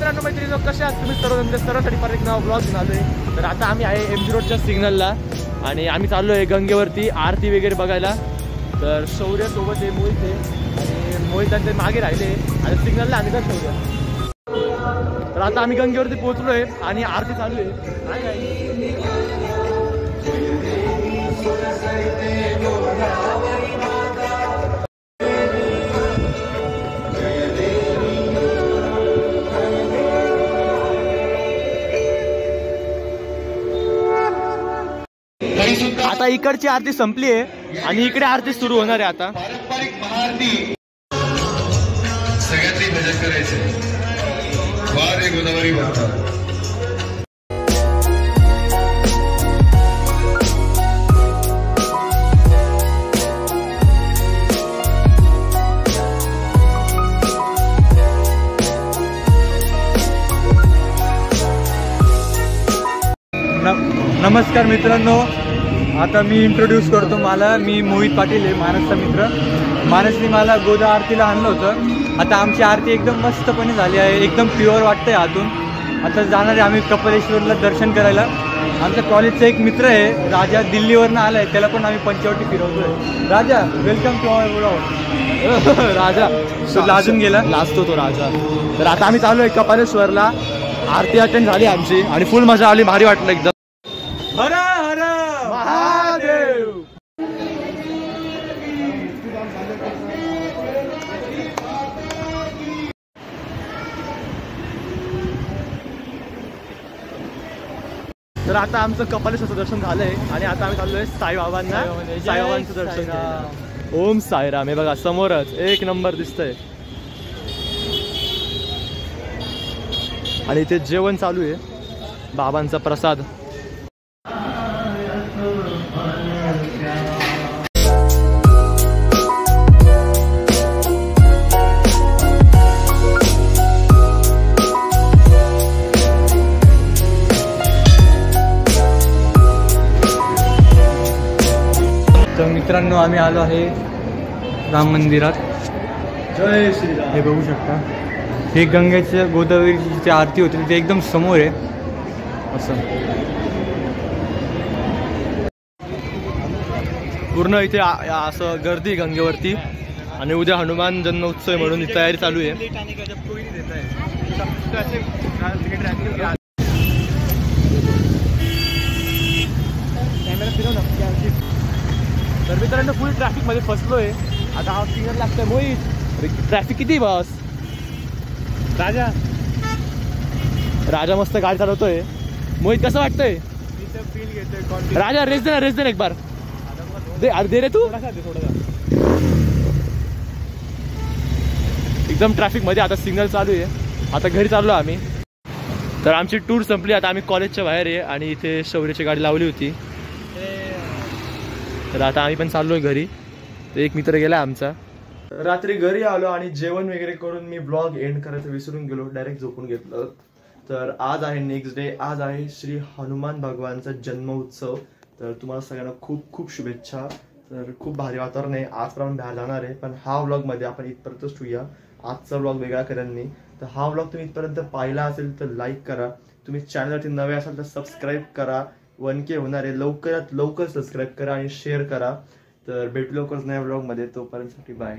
मित्रांनो मैत्रिणी कसे आहात तुम्ही सर्वांसाठी परत एक नवा ब्लॉग घेऊन आलोय। तर आता आम्ही आहे MG रोडच्या सिग्नलला आणि आम्ही चाललोय गंगेवरती आरती वगैरे बघायला। तर शौर्य सोबत आहे, मोहित आहे आणि मोहित त्यांचे मागे राहिले आणि सिग्नलला आम्ही तर शौर्य। तर आता आम्ही गंगेवरती पोहोचलोय आणि आरती चालू आहे। आता इकडची आरती संपली आहे आणि इकडे आरती सुरू होणार आहे। आता पारंपरिक महाआरती सगळ्यांनी भजन करायचे। वारे गोदावरी माता नमस्कार मित्रांनो, आता मी इंट्रोड्यूस करतो मला। मी मोहित पाटील आहे, मानसचा मित्र। मानसने मला गोदा आरतीला आणलं होतं। आता आमची आरती एकदम मस्तपणे झाली आहे, एकदम प्युअर वाटतंय आतून। आता जाणार आहे आम्ही कपालेश्वरला दर्शन करायला। आमच्या कॉलेजचा एक मित्र आहे राजा, दिल्लीवरनं आला आहे, त्याला पण आम्ही पंचवटी फिरवतोय। राजा, वेलकम टू आवर ब्लॉग। राजा लाजून गेला, लाजतो तो राजा। तर आता आम्ही चालू आहे कपालेश्वरला, आरती अटेंड झाली आमची आणि फुल मजा आली, भारी वाटलं एकदम। हर हर महादेव। तर आता आमचं कपालेश्वरचं दर्शन झालंय आणि आता आम्ही चाललोय साईबाबांचं दर्शन घ्यायला। ओम साईराम। हे बघा समोरच एक नंबर दिसतंय आणि इथे जेवण चालू आहे, बाबांचा प्रसाद। तर मित्रांनो आम्ही आलो आहे राम मंदिरात। जय श्रीराम। हे बघू शकता, हे गंगेच्या गोदावरीची जिथे आरती होती तिथे एकदम समोर आहे असं। पूर्ण इथे असं गर्दी गंगेवरती आणि उद्या हनुमान जन्म उत्सव आहे म्हणून तयारी चालू आहे। तर मित्रांनो फुल ट्रॅफिक मध्ये फसलोय। आता हा सिग्नल लागतोय। मोहित, ट्रॅफिक किती बस? राजा मस्त गाडी चालवतोय। मोहित कसं वाटतंय? राजा रेस दे ना एक बार। दे रे तू। एकदम ट्रॅफिक मध्ये आता सिग्नल चालू आहे। आता घरी चाललो आम्ही। तर आमची टूर संपली, आता आम्ही कॉलेजच्या बाहेर आहे आणि इथे शौर्याची गाडी लावली होती। तर आता आम्ही पण चाललोय घरी। तर एक मित्र गेला आमचा। रात्री घरी आलो आणि जेवण वगैरे करून मी ब्लॉग एंड करायचं विसरून गेलो, डायरेक्ट झोपून घेतलं। तर आज आहे नेक्स्ट डे, आज आहे श्री हनुमान भगवानचा जन्म उत्सव। तर तुम्हाला सगळ्यांना खूप खूप शुभेच्छा। तर खूप भारी वातावरण आहे, आज पण बाहेर जाणार आहे, पण हा व्लॉग मध्ये आपण इथपर्यंतच ठेवूया। आजचा व्लॉग वेगळा करेन मी। तर हा व्लॉग तुम्ही इथपर्यंत पाहिला असेल तर लाईक करा, तुम्ही चॅनलवरती नवे असाल तर सबस्क्राईब करा। 1K होणार आहे, लवकरात लवकर सबस्क्राईब करा आणि शेअर करा। तर भेटू लवकरच नव्या व्लॉग मध्ये, तोपर्यंत बाय।